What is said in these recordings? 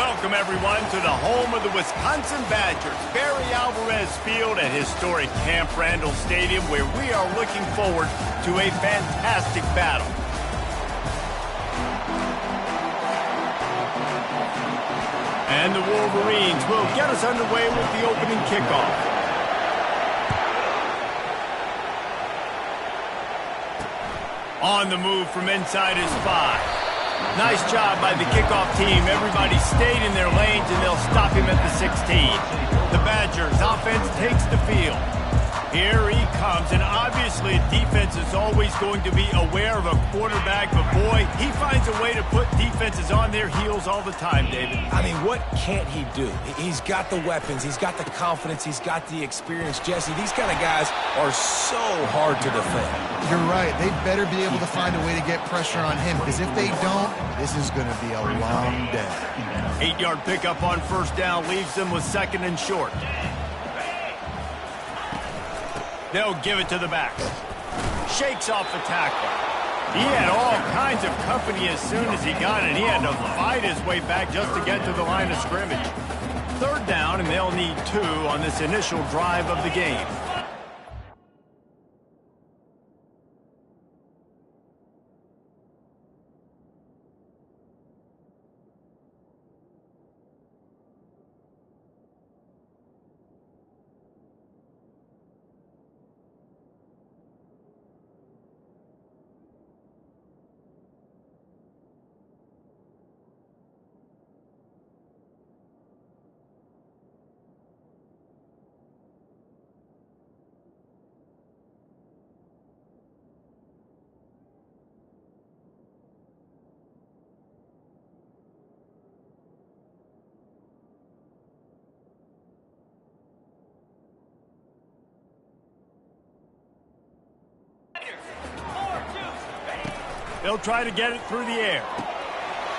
Welcome, everyone, to the home of the Wisconsin Badgers, Barry Alvarez Field at historic Camp Randall Stadium, where we are looking forward to a fantastic battle. And the Wolverines will get us underway with the opening kickoff. On the move from inside his 5. Nice job by the kickoff team. Everybody stayed in their lanes, and they'll stop him at the 16. The Badgers offense takes the field. Here he comes, and obviously defense is always going to be aware of a quarterback, but boy, he finds a way to put defenses on their heels all the time, David. I mean, what can't he do? He's got the weapons, he's got the confidence, he's got the experience. Jesse, these kind of guys are so hard to defend. You're right. They better be able to find a way to get pressure on him, because if they don't, this is going to be a long day. 8-yard pickup on first down leaves them with 2nd and short. They'll give it to the back. Shakes off the tackle. He had all kinds of company as soon as he got it. He had to fight his way back just to get to the line of scrimmage. 3rd down, and they'll need 2 on this initial drive of the game. They'll try to get it through the air.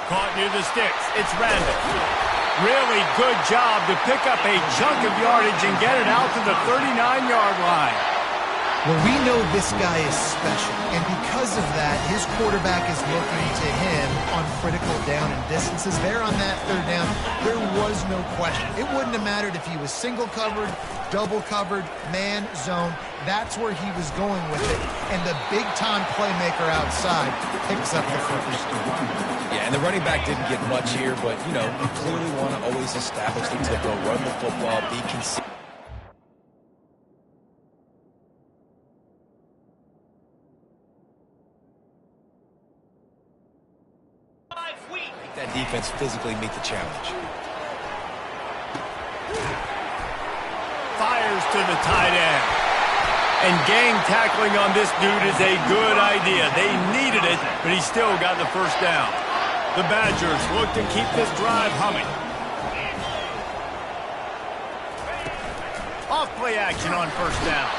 Caught near the sticks. It's Randall. Really good job to pick up a chunk of yardage and get it out to the 39-yard line. Well, we know this guy is special, and because of that, his quarterback is looking to him on critical down and distances. There on that 3rd down, there was no question. It wouldn't have mattered if he was single covered, double covered, man, zone. That's where he was going with it, and the big-time playmaker outside picks up the first down. Yeah, and the running back didn't get much here, but, you know, you clearly want to always establish the tempo, run the football, be consistent. That defense physically meet the challenge. Fires to the tight end. And gang tackling on this dude is a good idea. They needed it, but he still got the first down. The Badgers look to keep this drive humming. Off play action on first down.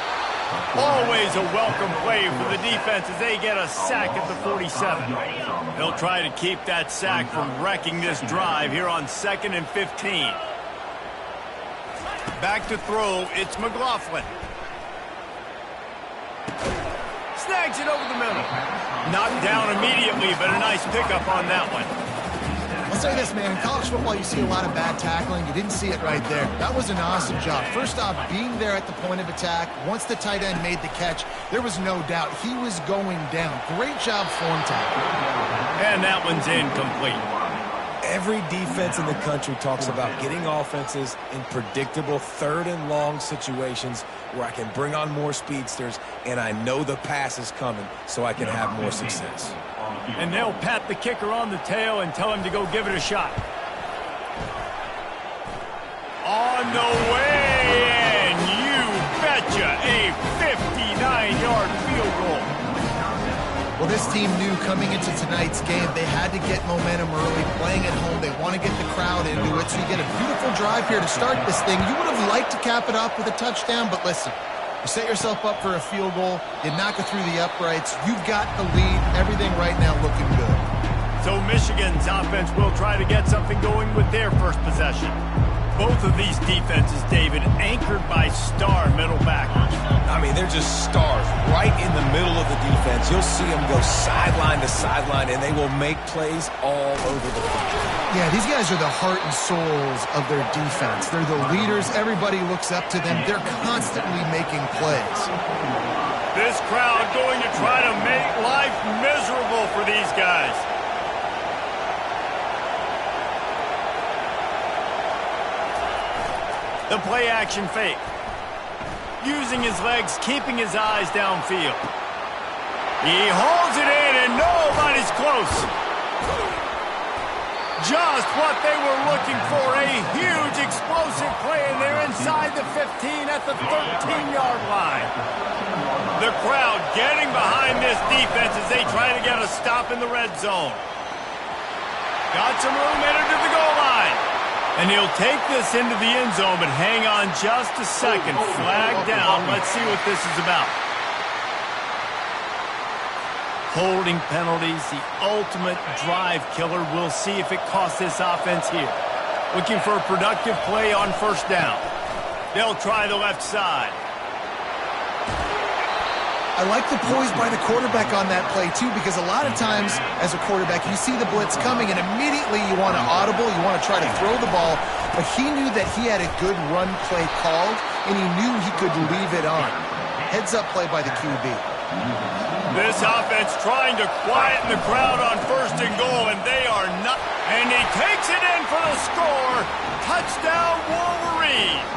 Always a welcome play for the defense as they get a sack at the 47. They'll try to keep that sack from wrecking this drive here on 2nd and 15. Back to throw, it's McLaughlin. Snags it over the middle. Knocked down immediately, but a nice pickup on that one. I'll say this, man. In college football, you see a lot of bad tackling. You didn't see it right there. That was an awesome job. First off, being there at the point of attack. Once the tight end made the catch, there was no doubt he was going down. Great job form tackling. And that one's incomplete. Every defense in the country talks about getting offenses in predictable 3rd and long situations where I can bring on more speedsters and I know the pass is coming so I can have more success. And they'll pat the kicker on the tail and tell him to go give it a shot. On the way, and you betcha, a 59-yard field goal. Well, this team knew coming into tonight's game they had to get momentum early, playing at home. They want to get the crowd into it, so you get a beautiful drive here to start this thing. You would have liked to cap it off with a touchdown, but listen, you set yourself up for a field goal, you knock it through the uprights, you've got the lead, everything right now looking good. So Michigan's offense will try to get something going with their first possession. Both of these defenses, David, anchored by star middle backers. I mean, they're just stars right right in the middle of the defense. You'll see them go sideline to sideline, and they will make plays all over the field. Yeah, these guys are the heart and souls of their defense. They're the leaders. Everybody looks up to them. They're constantly making plays. This crowd going to try to make life miserable for these guys. The play action fake. Using his legs, keeping his eyes downfield. He holds it in, and nobody's close. Just what they were looking for. A huge explosive play, and they're inside the 15 at the 13-yard line. The crowd getting behind this defense as they try to get a stop in the red zone. Got some room headed to the goal line. And he'll take this into the end zone, but hang on just a second. Flag down. Let's see what this is about. Holding penalties, the ultimate drive killer. We'll see if it costs this offense here. Looking for a productive play on first down. They'll try the left side. I like the poise by the quarterback on that play, too, because a lot of times as a quarterback, you see the blitz coming, and immediately you want to audible, you want to try to throw the ball, but he knew that he had a good run play called, and he knew he could leave it on. Heads-up play by the QB. This offense trying to quieten the crowd on first and goal, and they are not. And he takes it in for the score. Touchdown, Wolverines.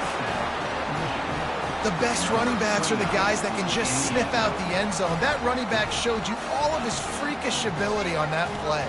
The best running backs are the guys that can just sniff out the end zone. That running back showed you all of his freakish ability on that play.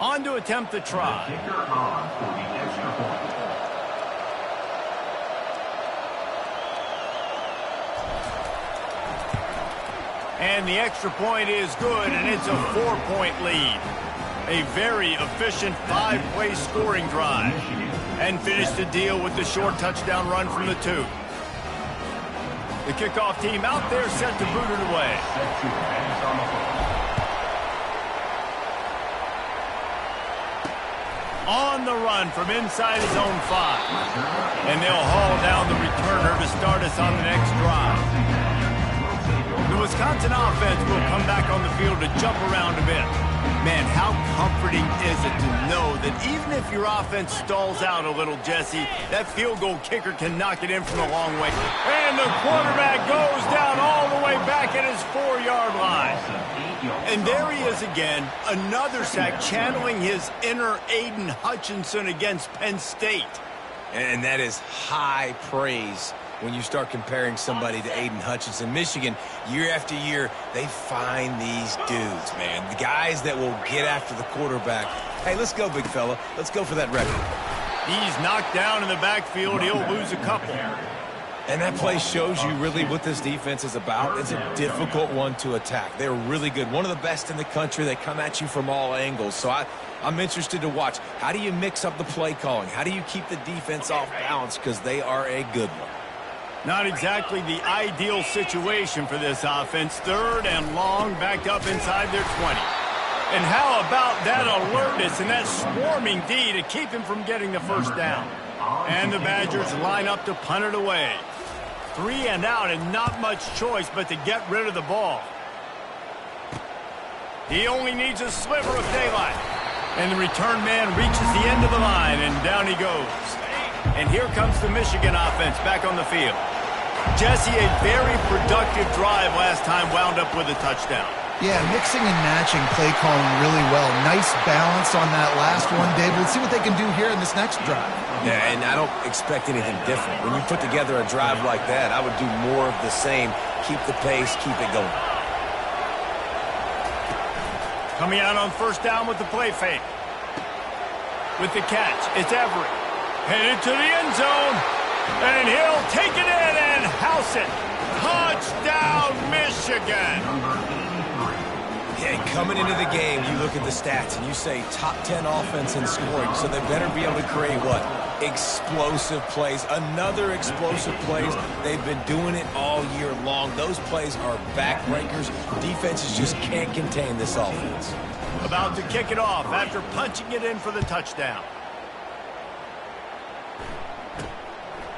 On to attempt the try. And the extra point is good, and it's a 4-point lead. A very efficient 5-play scoring drive. And finished the deal with the short touchdown run from the 2. The kickoff team out there set to boot it away. On the run from inside his own 5. And they'll haul down the returner to start us on the next drive. The Wisconsin offense will come back on the field to jump around a bit. Man, how comforting is it to know that even if your offense stalls out a little, Jesse, that field goal kicker can knock it in from a long way. And the quarterback goes down all the way back at his 4-yard line. And there he is again, another sack, channeling his inner Aiden Hutchinson against Penn State. And that is high praise when you start comparing somebody to Aiden Hutchinson. Michigan, year after year, they find these dudes, man. The guys that will get after the quarterback. Hey, let's go, big fella. Let's go for that record. He's knocked down in the backfield. He'll lose a couple. And that play shows you really what this defense is about. It's a difficult one to attack. They're really good. One of the best in the country. They come at you from all angles. So I'm interested to watch. How do you mix up the play calling? How do you keep the defense off balance? Because they are a good one. Not exactly the ideal situation for this offense. 3rd and long, backed up inside their 20. And how about that alertness and that swarming D to keep him from getting the first down? And the Badgers line up to punt it away. 3 and out, and not much choice but to get rid of the ball. He only needs a sliver of daylight. And the return man reaches the end of the line, and down he goes. And here comes the Michigan offense back on the field. Jesse, a very productive drive last time, wound up with a touchdown. Yeah, mixing and matching play calling really well. Nice balance on that last one, David. Let's see what they can do here in this next drive. Yeah, and I don't expect anything different. When you put together a drive like that, I would do more of the same. Keep the pace, keep it going. Coming out on first down with the play fake. With the catch, it's Everett. Headed to the end zone. And he'll take it in and house it. Touchdown, Michigan. Yeah, coming into the game, you look at the stats and you say top 10 offense in scoring, so they better be able to create what? Explosive plays. Another explosive plays. They've been doing it all year long. Those plays are backbreakers. Defenses just can't contain this offense. About to kick it off after punching it in for the touchdown.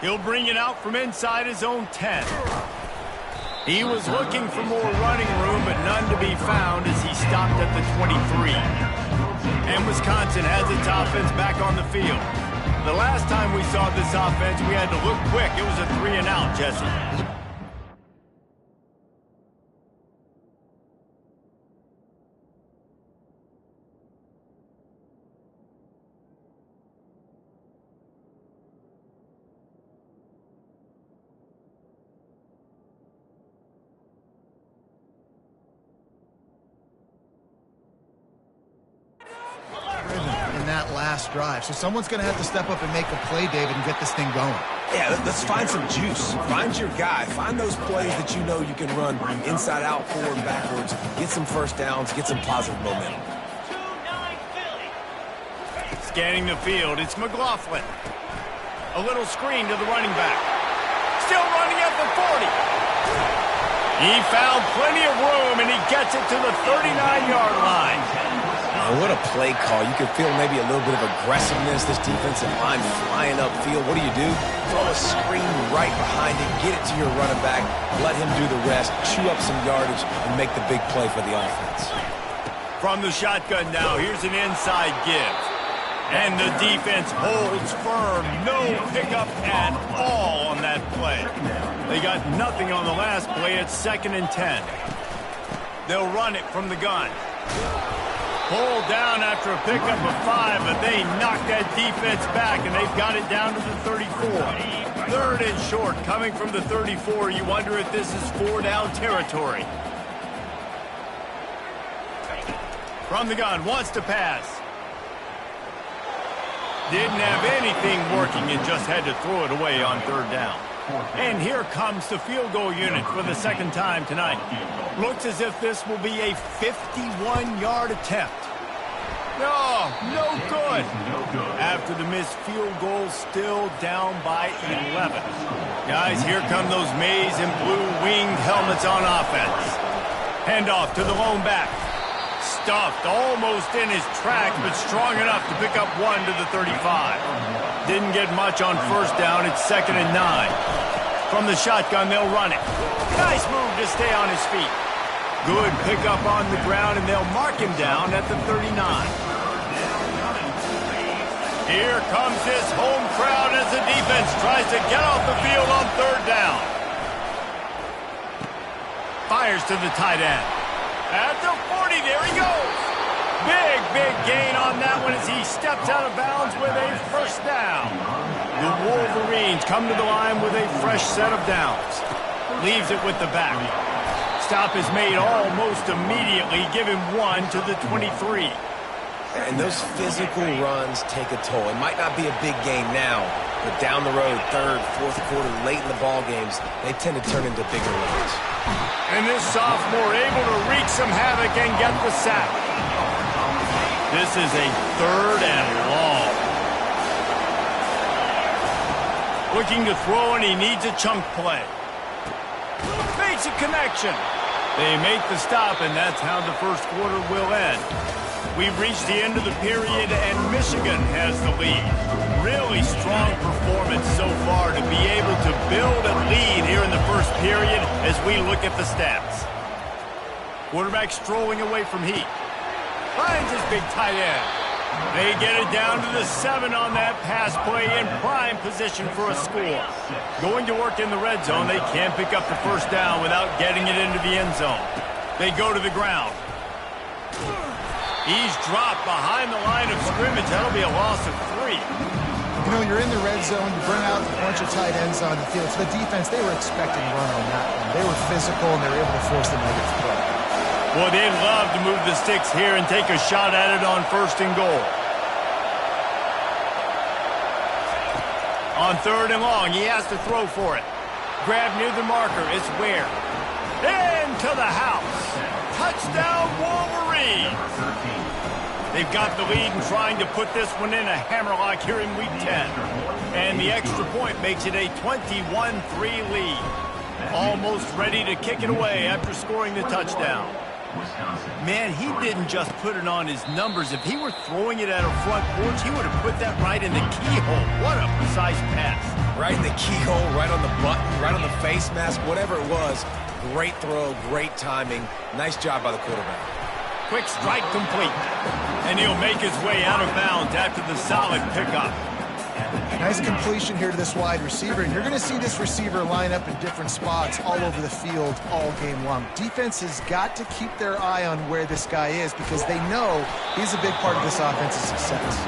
He'll bring it out from inside his own 10. He was looking for more running room, but none to be found as he stopped at the 23. And Wisconsin has its offense back on the field. The last time we saw this offense, we had to look quick. It was a 3-and-out, Jesse. In that last drive. So someone's going to have to step up and make a play, David, and get this thing going. Yeah, let's find some juice. Find your guy. Find those plays that you know you can run inside out, forward, backwards. Get some first downs. Get some positive momentum. Scanning the field, it's McLaughlin. A little screen to the running back. Still running at the 40. He found plenty of room, and he gets it to the 39-yard line. Oh, what a play call. You can feel maybe a little bit of aggressiveness. This defensive line flying upfield. What do? Throw a screen right behind it. Get it to your running back. Let him do the rest. Chew up some yardage and make the big play for the offense. From the shotgun now, here's an inside give. And the defense holds firm. No pickup at all on that play. They got nothing on the last play. It's 2nd and 10. They'll run it from the gun. Pulled down after a pickup of 5, but they knocked that defense back, and they've got it down to the 34. 3rd and short, coming from the 34. You wonder if this is 4-down territory. From the gun, wants to pass. Didn't have anything working and just had to throw it away on 3rd down. And here comes the field goal unit for the 2nd time tonight. Looks as if this will be a 51-yard attempt. No good. After the missed field goal, still down by 11. Guys, here come those maize and blue winged helmets on offense. Handoff to the lone back. Stuffed almost in his tracks, but strong enough to pick up 1 to the 35. Didn't get much on 1st down. It's 2nd and 9. From the shotgun, they'll run it. Nice move to stay on his feet. Good pickup on the ground, and they'll mark him down at the 39. Here comes his home crowd as the defense tries to get off the field on 3rd down. Fires to the tight end. At the 40, there he goes. Big gain on that one as he steps out of bounds with a 1st down. The Wolverines come to the line with a fresh set of downs. Leaves it with the back. Stop is made almost immediately. Give him 1 to the 23. And those physical runs take a toll. It might not be a big gain now, but down the road, 3rd, 4th quarter, late in the ball games, they tend to turn into bigger runs. And this sophomore able to wreak some havoc and get the sack. This is a 3rd and long. Looking to throw, and he needs a chunk play. Makes a connection. They make the stop, and that's how the 1st quarter will end. We've reached the end of the period, and Michigan has the lead. Really strong performance so far to be able to build a lead here in the 1st period as we look at the stats. Quarterback strolling away from Heat. Finds his big tight end. They get it down to the 7 on that pass play in prime position for a score. Going to work in the red zone, they can't pick up the 1st down without getting it into the end zone. They go to the ground. He's dropped behind the line of scrimmage. That'll be a loss of 3. You know, you're in the red zone, you bring out a bunch of tight ends on the field. For the defense, they were expecting a run on that one. They were physical, and they were able to force the negative play. Well, they'd love to move the sticks here and take a shot at it on 1st and goal. On 3rd and long, he has to throw for it. Grab near the marker. It's Ware. Into the house. Touchdown, Wolverines. They've got the lead and trying to put this one in a hammerlock here in Week 10. And the extra point makes it a 21-3 lead. Almost ready to kick it away after scoring the touchdown. Man, he didn't just put it on his numbers. If he were throwing it at a front porch, he would have put that right in the keyhole. What a precise pass. Right in the keyhole, right on the button, right on the face mask, whatever it was. Great throw, great timing. Nice job by the quarterback. Quick strike complete. And he'll make his way out of bounds after the solid pickup. Nice completion here to this wide receiver, and you're going to see this receiver line up in different spots all over the field all game long. Defense has got to keep their eye on where this guy is because they know he's a big part of this offense's success.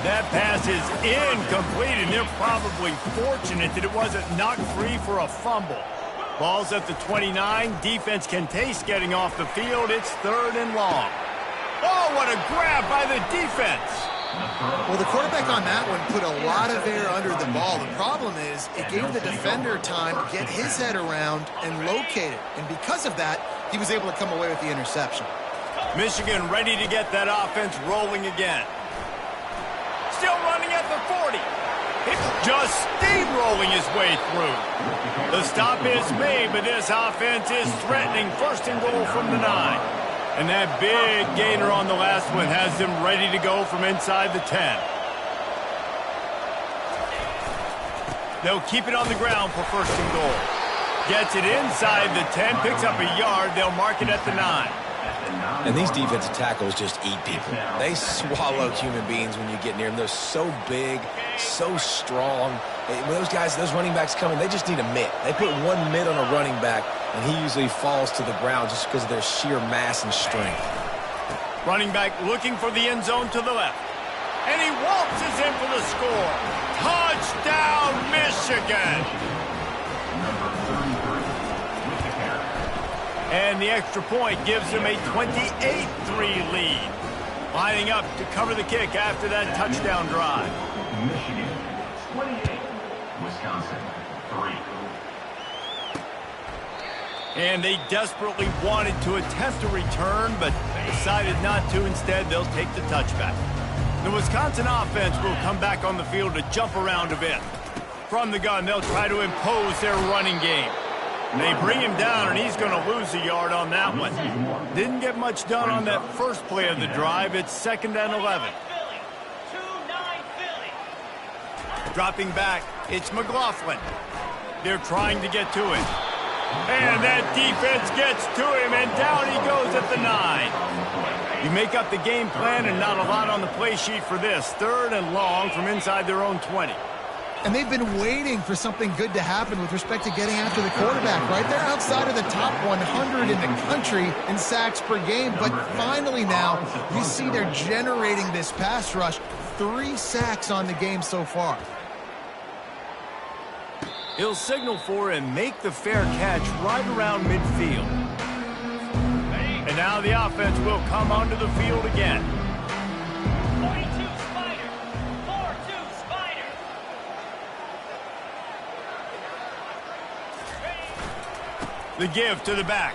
That pass is incomplete, and they're probably fortunate that it wasn't knocked free for a fumble. Ball's at the 29. Defense can taste getting off the field. It's 3rd and long. Oh, what a grab by the defense. Well, the quarterback on that one put a lot of air under the ball. The problem is it gave the defender time to get his head around and locate it. And because of that, he was able to come away with the interception. Michigan ready to get that offense rolling again. Still running at the 40. It's just steamrolling his way through. The stop is made, but this offense is threatening 1st and goal from the 9. And that big gainer on the last one has them ready to go from inside the 10. They'll keep it on the ground for 1st and goal. Gets it inside the 10, picks up a yard. They'll mark it at the 9. And these defensive tackles just eat people. They swallow human beings when you get near them. They're so big, so strong. When those guys, those running backs come in, they just need a mitt. They put one mitt on a running back, and he usually falls to the ground just because of their sheer mass and strength. Running back looking for the end zone to the left. And he waltzes in for the score. Touchdown, Michigan! And the extra point gives them a 28-3 lead. Lining up to cover the kick after that touchdown drive. Michigan 28, Wisconsin 3. And they desperately wanted to attempt a return, but decided not to. Instead, they'll take the touchback. The Wisconsin offense will come back on the field to jump around a bit. From the gun, they'll try to impose their running game. They bring him down, and he's going to lose a yard on that one. Didn't get much done on that first play of the drive. It's 2nd and 11. Dropping back, it's McLaughlin. They're trying to get to it. And that defense gets to him, and down he goes at the 9. You make up the game plan, and not a lot on the play sheet for this. 3rd and long from inside their own 20. And they've been waiting for something good to happen with respect to getting after the quarterback, right? They're outside of the top 100 in the country in sacks per game, but finally now you see they're generating this pass rush. 3 sacks on the game so far. He'll signal for and make the fair catch right around midfield. And now the offense will come onto the field again. 42 Spider, 4-2 Spider. The give to the back.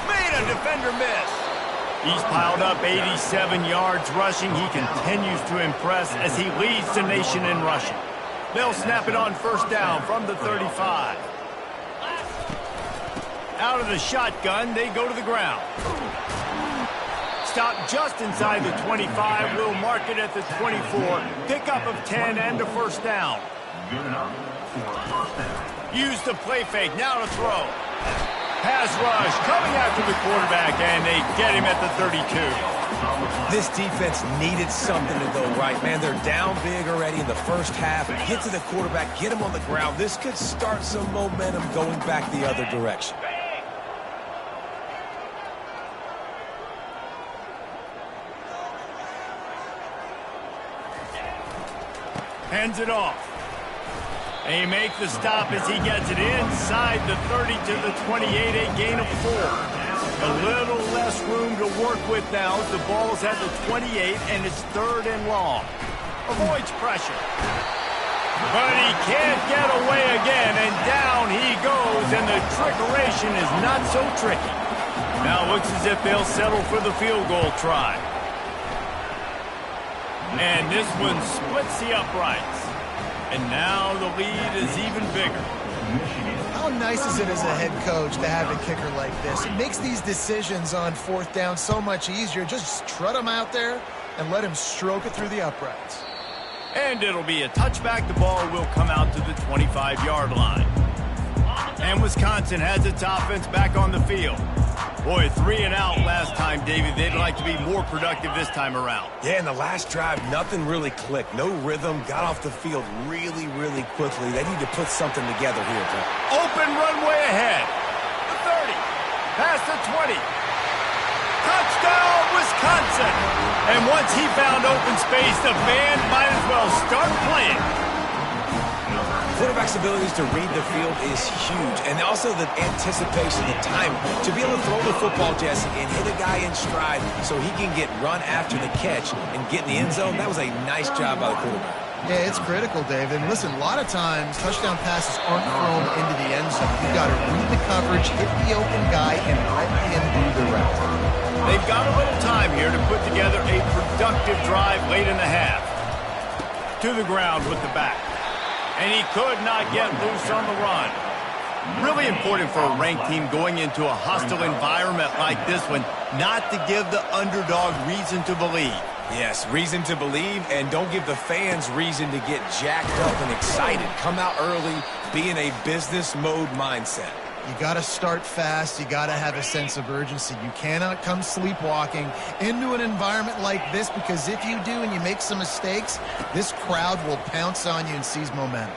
Made a defender miss. He's piled up 87 yards rushing. He continues to impress as he leads the nation in rushing. They'll snap it on 1st down from the 35. Out of the shotgun, they go to the ground. Stop just inside the 25. We'll mark it at the 24. Pickup of 10 and a 1st down. Use the play fake. Now to throw. Pass rush coming after the quarterback, and they get him at the 32. This defense needed something to go right, man. They're down big already in the first half. Get to the quarterback, get him on the ground. This could start some momentum going back the other direction. Hands it off. They make the stop as he gets it inside the 30 to the 28, a gain of 4. A little less room to work with now. The ball's at the 28, and it's 3rd and long. Avoids pressure. But he can't get away again, and down he goes, and the trickeration is not so tricky. Now it looks as if they'll settle for the field goal try. And this one splits the uprights. And now the lead is even bigger. How nice is it as a head coach to have a kicker like this? It makes these decisions on fourth down so much easier. Just trot him out there and let him stroke it through the uprights. And it'll be a touchback. The ball will come out to the 25-yard line. And Wisconsin has its offense back on the field. Boy, 3 and out last time, David. They'd like to be more productive this time around. Yeah, in the last drive, nothing really clicked. No rhythm. Got off the field really, really quickly. They need to put something together here, Brent. Open runway ahead. The 30. Past the 20. Touchdown, Wisconsin. And once he found open space, the band might as well start playing. Quarterback's abilities to read the field is huge, and also the anticipation, the time to be able to throw the football, Jesse, and hit a guy in stride so he can get run after the catch and get in the end zone. That was a nice job by the quarterback. Yeah, it's critical, David. And listen, a lot of times touchdown passes aren't thrown into the end zone. You've got to read the coverage, hit the open guy, and let him do the rest. They've got a little time here to put together a productive drive late in the half. To the ground with the back. And he could not get loose on the run. Really important for a ranked team going into a hostile environment like this one, not to give the underdog reason to believe. Yes, reason to believe, and don't give the fans reason to get jacked up and excited. Come out early, be in a business mode mindset. You got to start fast. You got to have a sense of urgency. You cannot come sleepwalking into an environment like this, because if you do and you make some mistakes, this crowd will pounce on you and seize momentum.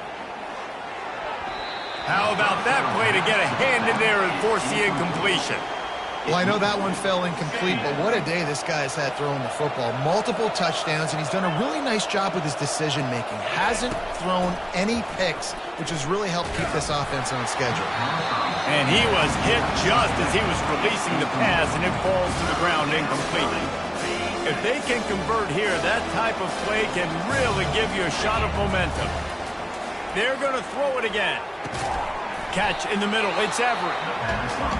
How about that play to get a hand in there and force the incompletion? Well, I know that one fell incomplete, but what a day this guy's had throwing the football. Multiple touchdowns, and he's done a really nice job with his decision-making. Hasn't thrown any picks, which has really helped keep this offense on schedule. And he was hit just as he was releasing the pass, and it falls to the ground incomplete. If they can convert here, that type of play can really give you a shot of momentum. They're going to throw it again. Catch in the middle. It's Everett.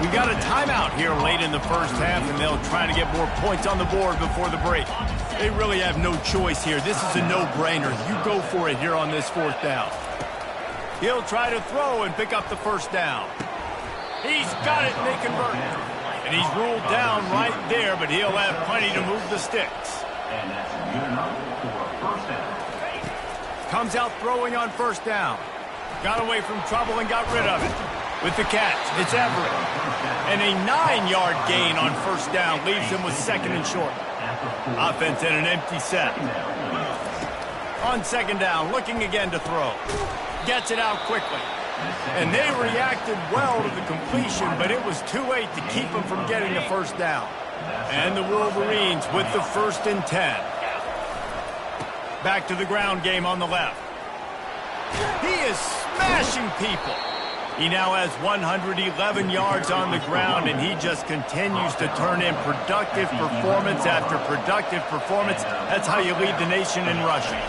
We got a timeout here late in the first half, and they'll try to get more points on the board before the break. They really have no choice here. This is a no-brainer. You go for it here on this fourth down. He'll try to throw and pick up the first down. He's got it, and they convert it. And he's ruled down right there, but he'll have plenty to move the sticks. And that's good enough for a first down. Comes out throwing on first down. Got away from trouble and got rid of it. With the catch, it's Everett. And a 9-yard gain on first down leaves him with second and short. Offense in an empty set. On second down, looking again to throw. Gets it out quickly. And they reacted well to the completion, but it was too late to keep them from getting the first down. And the Wolverines with the 1st and 10. Back to the ground game on the left. He is smashing people. He now has 111 yards on the ground, and he just continues to turn in productive performance after productive performance. That's how you lead the nation in rushing.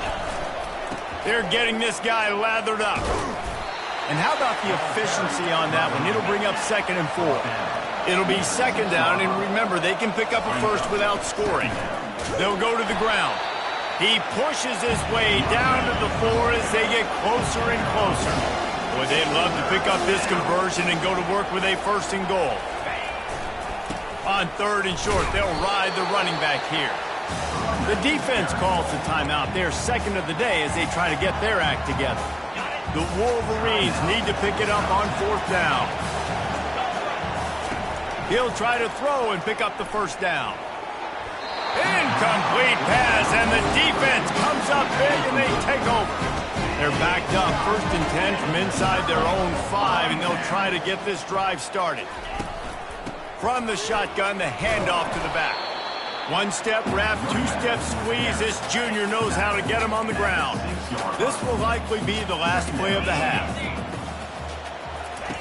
They're getting this guy lathered up. And how about the efficiency on that one? It'll bring up 2nd and 4. It'll be 2nd down, and remember, they can pick up a first without scoring. They'll go to the ground. He pushes his way down to the 4 as they get closer and closer. Boy, they'd love to pick up this conversion and go to work with a 1st and goal. On 3rd and short, they'll ride the running back here. The defense calls the timeout. They're 2nd of the day as they try to get their act together. The Wolverines need to pick it up on 4th down. He'll try to throw and pick up the first down. Incomplete pass, and the defense comes up big, and they take over. They're backed up 1st and 10 from inside their own 5, and they'll try to get this drive started. From the shotgun, the handoff to the back. 1-step wrap, 2-step squeeze. This junior knows how to get him on the ground. This will likely be the last play of the half.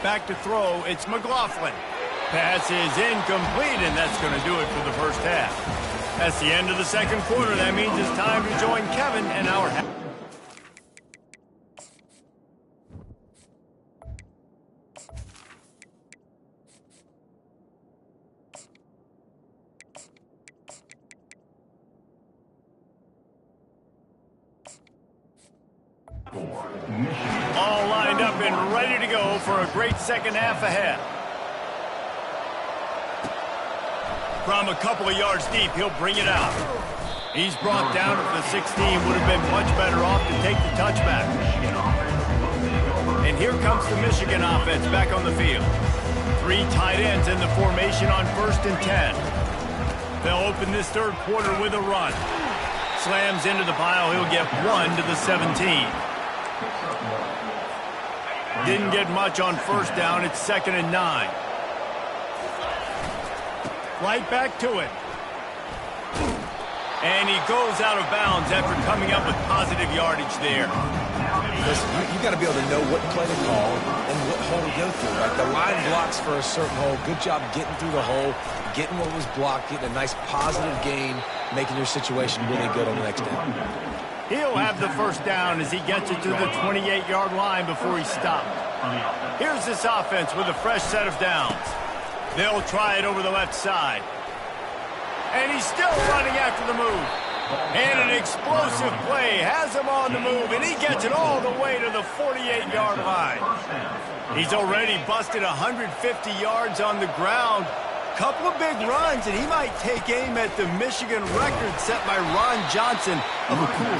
Back to throw, it's McLaughlin. Pass is incomplete, and that's going to do it for the first half. That's the end of the second quarter. That means it's time to join Kevin and our half. we're ready to go for a great second half ahead. From a couple of yards deep, he'll bring it out. He's brought down at the 16. Would have been much better off to take the touchback. And here comes the Michigan offense back on the field. 3 tight ends in the formation on 1st and 10. They'll open this third quarter with a run. Slams into the pile. He'll get 1 to the 17. Didn't get much on 1st down. It's 2nd and 9. Right back to it. And he goes out of bounds after coming up with positive yardage there. Listen, you got to be able to know what play to call and what hole to go through. Like the line blocks for a certain hole. Good job getting through the hole, getting what was blocked, getting a nice positive gain, making your situation really good on the next down. He'll have the 1st down as he gets it to the 28-yard line before he stopped. Here's this offense with a fresh set of downs. They'll try it over the left side. And he's still running after the move. And an explosive play has him on the move, and he gets it all the way to the 48-yard line. He's already busted 150 yards on the ground. Couple of big runs, and he might take aim at the Michigan record set by Ron Johnson of a cool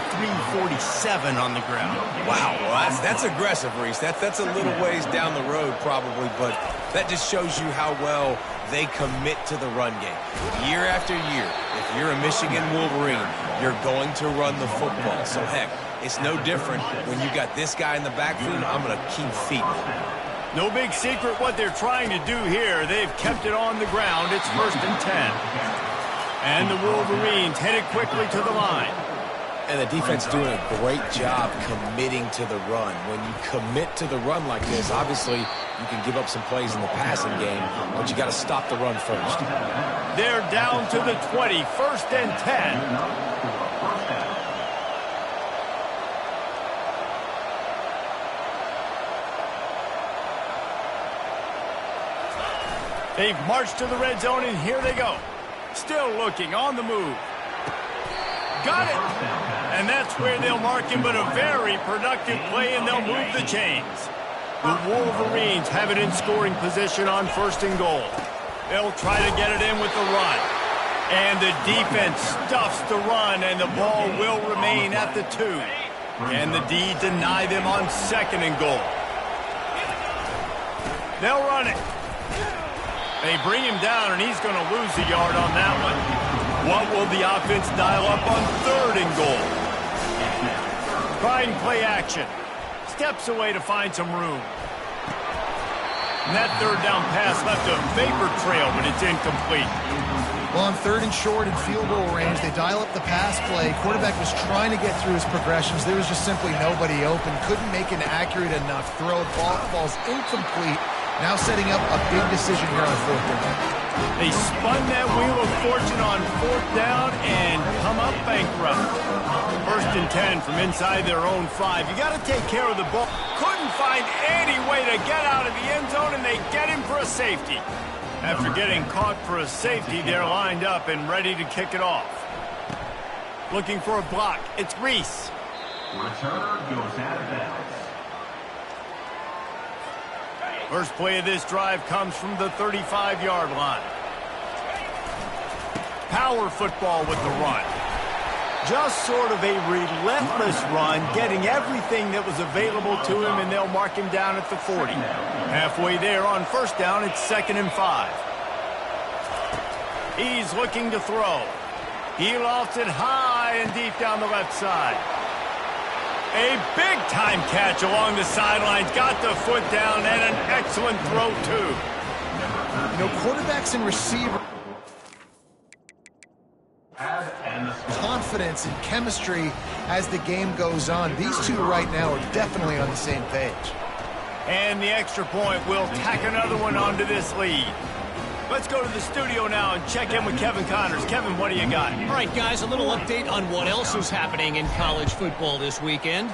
347 on the ground. Wow, well, that's aggressive, Reese. That's a little ways down the road probably, but that just shows you how well they commit to the run game. Year after year, if you're a Michigan Wolverine, you're going to run the football. So, heck, it's no different when you got this guy in the backfield. I'm going to keep feeding him. No big secret what they're trying to do here. They've kept it on the ground. It's 1st and 10. And the Wolverines headed quickly to the line. And the defense doing a great job committing to the run. When you commit to the run like this, obviously you can give up some plays in the passing game, but you got to stop the run first. They're down to the 20, 1st and 10. They've marched to the red zone, and here they go. Still looking, on the move. Got it! And that's where they'll mark him, but a very productive play, and they'll move the chains. The Wolverines have it in scoring position on 1st and goal. They'll try to get it in with the run. And the defense stuffs the run, and the ball will remain at the 2. And the D deny them on 2nd and goal. They'll run it. They bring him down, and he's going to lose a yard on that one. What will the offense dial up on 3rd and goal? Trying play action. Steps away to find some room. And that 3rd down pass left a vapor trail, but it's incomplete. Well, on 3rd and short and field goal range, they dial up the pass play. Quarterback was trying to get through his progressions. There was just simply nobody open. Couldn't make an accurate enough throw. Ball falls incomplete. Now setting up a big decision here on 4th down. They spun that wheel of fortune on 4th down and come up bankrupt. 1st and 10 from inside their own 5. You got to take care of the ball. Couldn't find any way to get out of the end zone, and they get him for a safety. After getting caught for a safety, they're lined up and ready to kick it off. Looking for a block. It's Reese. Returner goes out of bounds. First play of this drive comes from the 35-yard line. Power football with the run. Just sort of a relentless run, getting everything that was available to him, and they'll mark him down at the 40. Halfway there on 1st down, it's 2nd and 5. He's looking to throw. He lofts it high and deep down the left side. A big-time catch along the sidelines. Got the foot down, and an excellent throw, too. You know, quarterbacks and receivers, confidence and chemistry as the game goes on. These two right now are definitely on the same page. And the extra point will tack another one onto this lead. Let's go to the studio now and check in with Kevin Connors. Kevin, what do you got? All right, guys, a little update on what else is happening in college football this weekend.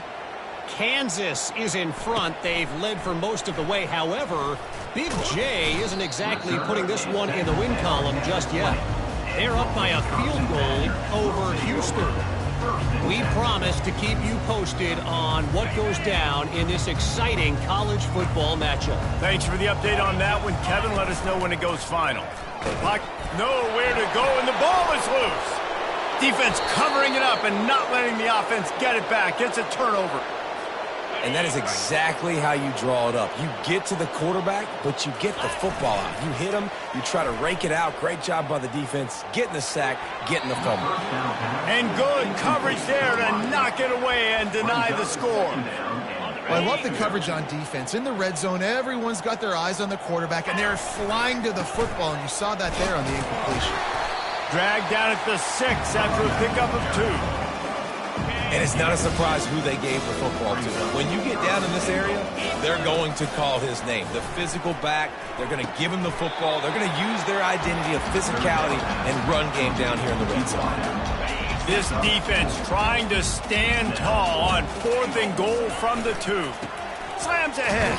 Kansas is in front. They've led for most of the way. However, Big J isn't exactly putting this one in the win column just yet. They're up by a field goal over Houston. We promise to keep you posted on what goes down in this exciting college football matchup. Thanks for the update on that one, Kevin. Let us know when it goes final. Puck nowhere to go, and the ball is loose. Defense covering it up and not letting the offense get it back. It's a turnover. And that is exactly how you draw it up. You get to the quarterback, but you get the football out. You hit him, you try to rake it out. Great job by the defense, getting the sack, getting the fumble. And good coverage there to knock it away and deny the score. Well, I love the coverage on defense. In the red zone, everyone's got their eyes on the quarterback, and they're flying to the football, and you saw that there on the incompletion. Dragged down at the 6 after a pickup of 2. And it's not a surprise who they gave the football to. When you get down in this area, they're going to call his name. The physical back, they're going to give him the football. They're going to use their identity of physicality and run game down here in the red zone. This defense trying to stand tall on 4th and goal from the 2. Slams ahead.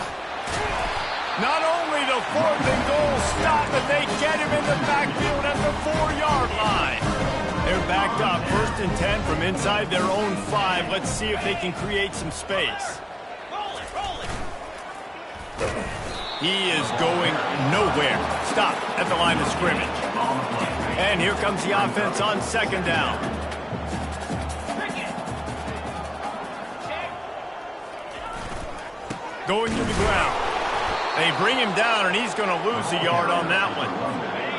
Not only the 4th and goal stop, but they get him in the backfield at the 4-yard line. They're backed up, 1st and 10 from inside their own 5. Let's see if they can create some space. He is going nowhere. Stop at the line of scrimmage. And here comes the offense on 2nd down. Going to the ground. They bring him down, and he's going to lose a yard on that one.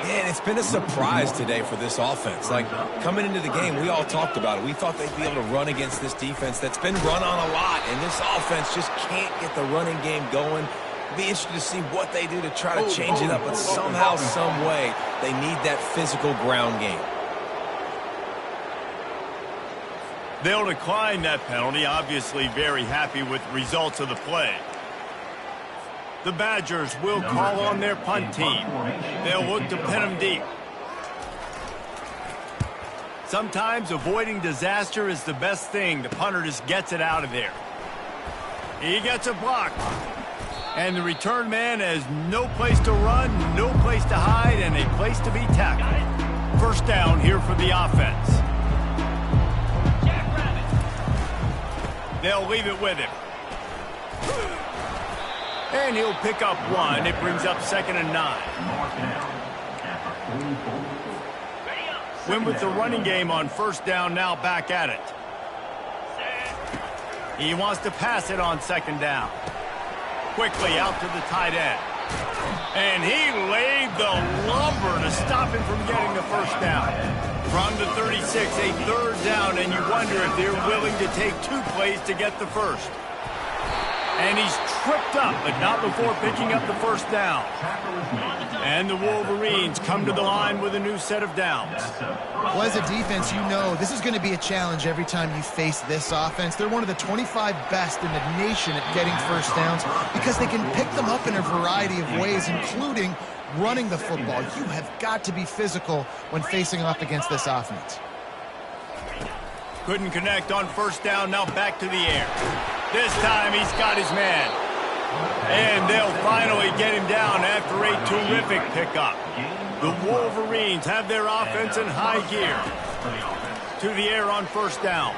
And it's been a surprise today for this offense. Like, coming into the game, we all talked about it. We thought they'd be able to run against this defense that's been run on a lot, and this offense just can't get the running game going. It'll be interesting to see what they do to try to change it up, but somehow, some way, they need that physical ground game. They'll decline that penalty, obviously very happy with the results of the play. The Badgers will call on their punt team. They'll look to pin them deep. Sometimes avoiding disaster is the best thing. The punter just gets it out of there. He gets a block. And the return man has no place to run, no place to hide, and a place to be tackled. 1st down here for the offense. They'll leave it with him. And he'll pick up 1. It brings up 2nd and 9. Win with the running game on 1st down, now back at it. He wants to pass it on 2nd down. Quickly out to the tight end. And he laid the lumber to stop him from getting the 1st down. From the 36, a 3rd down, and you wonder if they're willing to take 2 plays to get the 1st. And he's tripped up, but not before picking up the 1st down. And the Wolverines come to the line with a new set of downs. Well, as a defense, you know this is going to be a challenge every time you face this offense. They're one of the 25 best in the nation at getting 1st downs because they can pick them up in a variety of ways, including running the football. You have got to be physical when facing off against this offense. Couldn't connect on 1st down, now back to the air. This time he's got his man. And they'll finally get him down after a terrific pickup. The Wolverines have their offense in high gear. To the air on 1st down.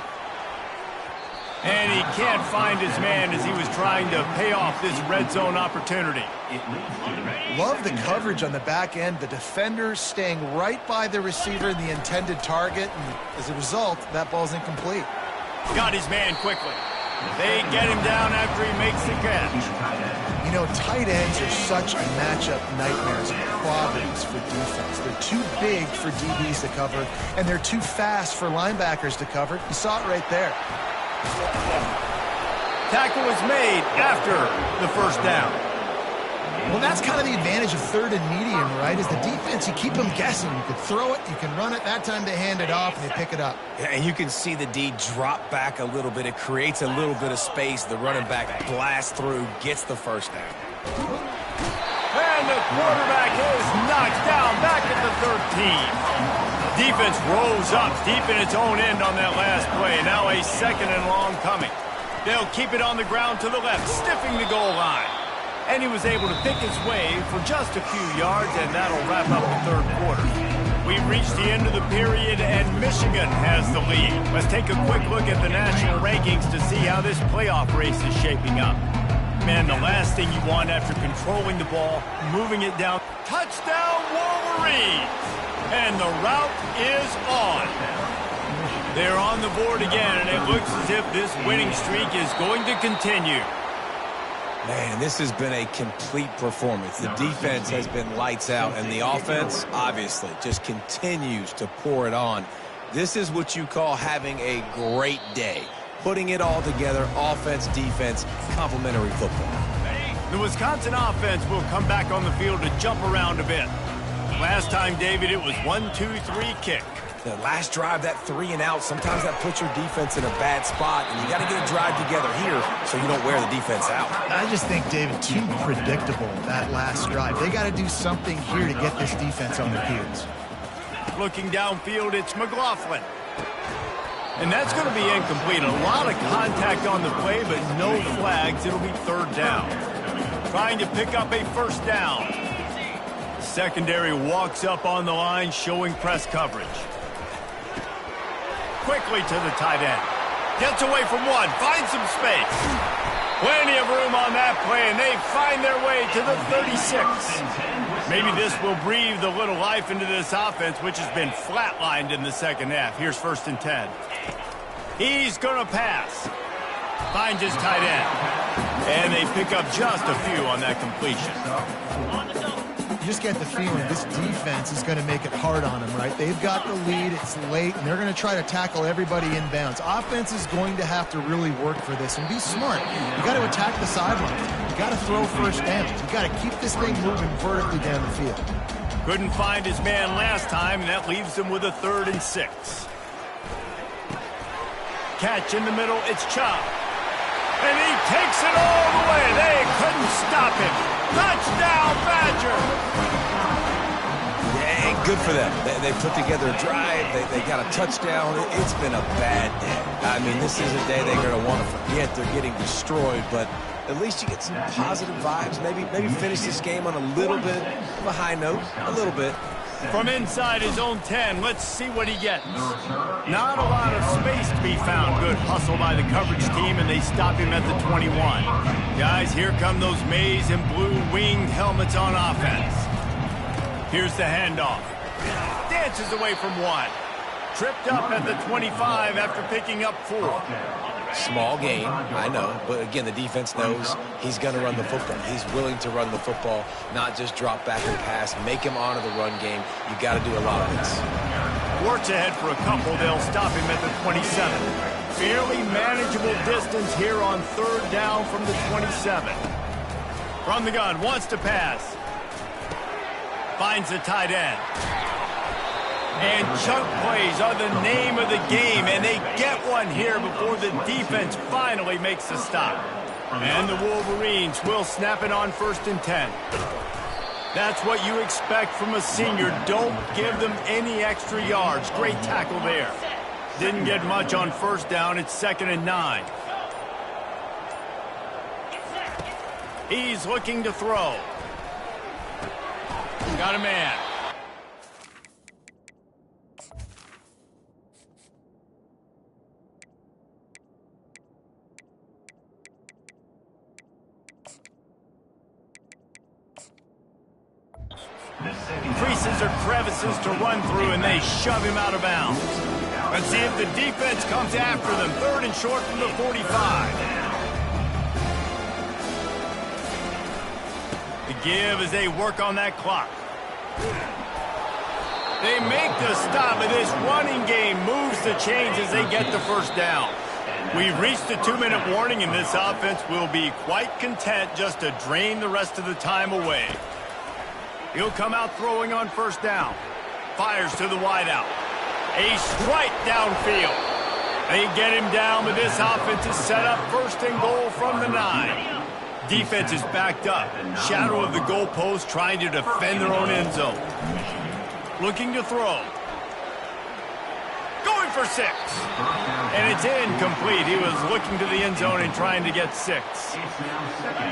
And he can't find his man as he was trying to pay off this red zone opportunity. Love the coverage on the back end. The defender staying right by the receiver in the intended target. And as a result, that ball's incomplete. Got his man quickly. They get him down after he makes the catch. You know, tight ends are such matchup nightmares and problems for defense. They're too big for DBs to cover, and they're too fast for linebackers to cover. You saw it right there. Tackle was made after the 1st down. Well, that's kind of the advantage of 3rd and medium, right? Is the defense, you keep them guessing. You can throw it, you can run it. That time they hand it off and they pick it up. Yeah, and you can see the D drop back a little bit. It creates a little bit of space. The running back blasts through, gets the 1st down. And the quarterback is knocked down back at the 13. Defense rose up deep in its own end on that last play. Now a 2nd and long coming. They'll keep it on the ground to the left, sniffing the goal line. And he was able to pick his way for just a few yards, and that'll wrap up the 3rd quarter. We've reached the end of the period, and Michigan has the lead. Let's take a quick look at the national rankings to see how this playoff race is shaping up. Man, the last thing you want after controlling the ball, moving it down. Touchdown, Wolverines! And the route is on. They're on the board again, and it looks as if this winning streak is going to continue. Man, this has been a complete performance. The defense has been lights out, and the offense, obviously, just continues to pour it on. This is what you call having a great day. Putting it all together, offense, defense, complementary football. The Wisconsin offense will come back on the field to jump around a bit. Last time, David, it was 1-2-3 kick. The last drive, that 3 and out, sometimes that puts your defense in a bad spot, and you got to get a drive together here so you don't wear the defense out. I just think, David, too predictable, that last drive. They got to do something here to get this defense on their heels. Looking downfield, it's McLaughlin. And that's going to be incomplete. A lot of contact on the play, but no flags. It'll be third down. Trying to pick up a first down. Secondary walks up on the line, showing press coverage. Quickly to the tight end. Gets away from one, finds some space. Plenty of room on that play, and they find their way to the 36. Maybe this will breathe a little life into this offense, which has been flatlined in the second half. Here's 1st and 10. He's going to pass. Finds his tight end. And they pick up just a few on that completion. You just get the feeling this defense is going to make it hard on them, right? They've got the lead, it's late, and they're going to try to tackle everybody inbounds. Offense is going to have to really work for this and be smart. You got to attack the sidelines. You got to throw first downs. You got to keep this thing moving vertically down the field. Couldn't find his man last time, and that leaves him with a 3rd and 6. Catch in the middle, it's Chubb. And he takes it all the way. They couldn't stop him. Touchdown, Badger! Yeah, good for them. They put together a drive. They got a touchdown. It's been a bad day. I mean, this is a day they're going to want to forget. They're getting destroyed, but at least you get some positive vibes. Maybe finish this game on a little bit of a high note. A little bit. From inside his own 10, let's see what he gets. Not a lot of space to be found. Good hustle by the coverage team, and they stop him at the 21. Guys, here come those maize and blue winged helmets on offense. Here's the handoff. Dances away from one. Tripped up at the 25 after picking up 4. Small gain, I know, but again, the defense knows he's going to run the football. He's willing to run the football, not just drop back and pass, make him honor the run game. You got to do a lot of this. Works ahead for a couple. They'll stop him at the 27. Fairly manageable distance here on 3rd down from the 27. From the gun, wants to pass. Finds the tight end. And chunk plays are the name of the game, and they get one here before the defense finally makes the stop. And the Wolverines will snap it on 1st and 10. That's what you expect from a senior. Don't give them any extra yards. Great tackle there. Didn't get much on 1st down. It's 2nd and 9. He's looking to throw. Got a man. Creases or crevices to run through, and they shove him out of bounds. Let's see if the defense comes after them. 3rd and short from the 45. The give as they work on that clock. They make the stop, and this running game moves the chains as they get the 1st down. We've reached the 2-minute warning, and this offense will be quite content just to drain the rest of the time away. He'll come out throwing on 1st down. Fires to the wideout. A strike downfield. They get him down, but this offense is set up 1st and goal from the 9. Defense is backed up. Shadow of the goalpost trying to defend their own end zone. Looking to throw. Going for 6. And it's incomplete. He was looking to the end zone and trying to get 6.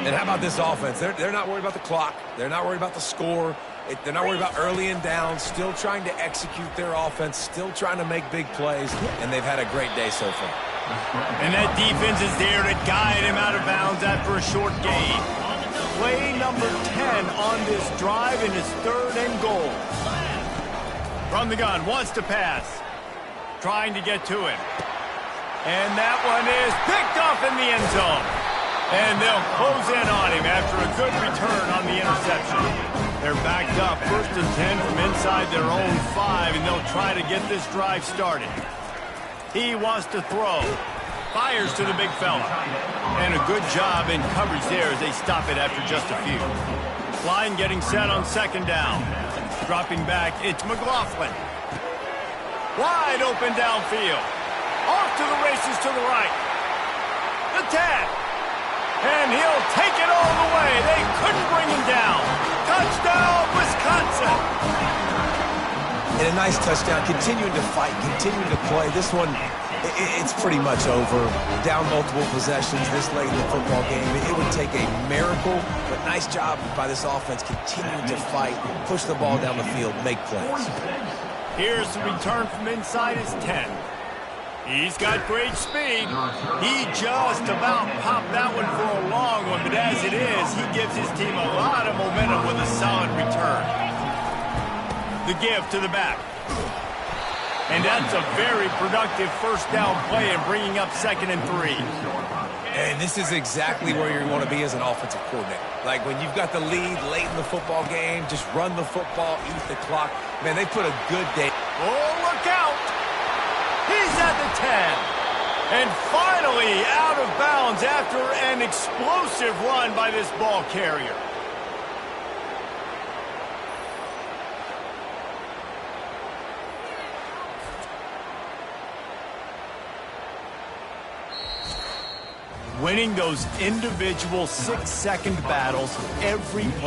And how about this offense? They're not worried about the clock. They're not worried about the score. They're not worried about early and down. Still trying to execute their offense. Still trying to make big plays. And they've had a great day so far. And that defense is there to guide him out of bounds after a short gain. Play number 10 on this drive in his 3rd and goal. From the gun, wants to pass. Trying to get to it. And that one is picked off in the end zone. And they'll close in on him after a good return on the interception. They're backed up 1st and 10 from inside their own 5, and they'll try to get this drive started. He wants to throw. Fires to the big fella. And a good job in coverage there as they stop it after just a few. Line getting set on 2nd down. Dropping back, it's McLaughlin. Wide open downfield. Off to the races to the right. The 10. And he'll take it all the way. They couldn't bring him down. Touchdown, Wisconsin. And a nice touchdown. Continuing to fight, continuing to play. This one, it's pretty much over. Down multiple possessions this late in the football game. It would take a miracle, but nice job by this offense continuing to fight, push the ball down the field, make plays. Here's the return from inside his 10. He's got great speed. He just about popped that one for a long one, but as it is, he gives his team a lot of momentum with a solid return. The give to the back. And that's a very productive 1st down play in bringing up 2nd and 3. And this is exactly where you want to be as an offensive coordinator. Like when you've got the lead late in the football game, just run the football, eat the clock. Man, they put a good day. Oh, look out! He's at the 10. And finally out of bounds after an explosive run by this ball carrier. Winning those individual 6-second battles every play.